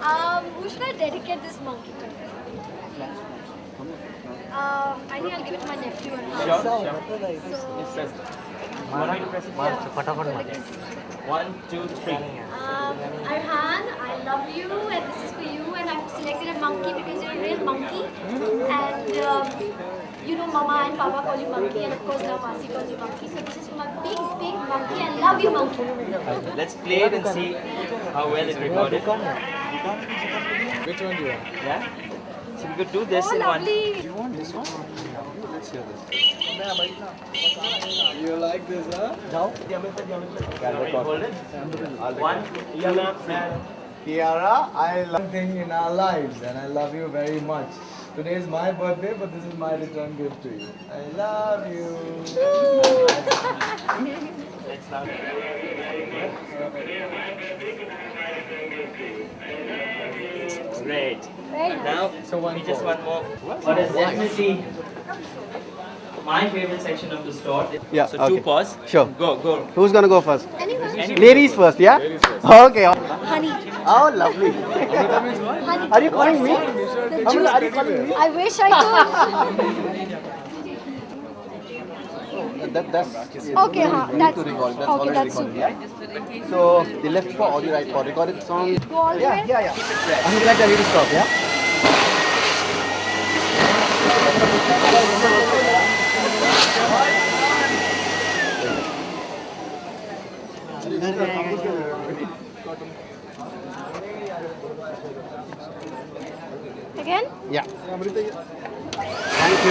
Who should I dedicate this monkey to? I think I'll give it to my nephew. Sure. So, One, two, three. Arhan, I love you and this is for you, and I've selected a monkey because you're a real monkey. And you know Mama and Papa call you monkey, and of course now Masi calls you monkey. So this is for my big, big monkey, and love you monkey. Let's play it and see how well it recorded. Which one do you want? Yeah? So we could do this Oh, in one. lovely. You want this one? Let's hear this. You like this, huh? Now? Hold it. One, Kiara, I love one thing in our lives and I love you very much. Today is my birthday, but this is my return gift to you. I love you. Next round. Great. Very nice. Now, So one we just more. one more. What is definitely my favorite section of the store. Yeah, So okay. two paws. Sure. Go. Who's gonna go first? Anyone? Ladies first, yeah? Ladies first. Okay. Honey. Oh, lovely. Honey. Are you calling me? The Amrita, juice. are you calling me? I wish I could. That's Okay, that's to record. That's okay. already That's recorded, super. yeah? So, the left paw or the right paw? Recorded song? Go all the way. Yeah. I'm glad I need to stop, yeah? Again? Yeah. Thank you.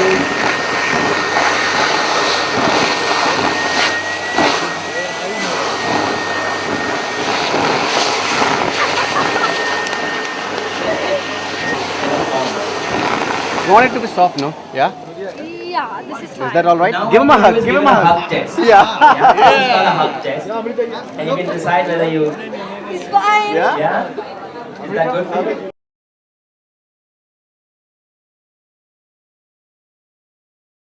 You want it to be soft, no? Yeah? Yeah, this is fine. Is that all right? Now Give him a what hug. we do is Give him a hug. test. Yeah. Yeah, it's called a hug test. And you can decide whether you. It's fine. Yeah? Yeah? Is that good for you?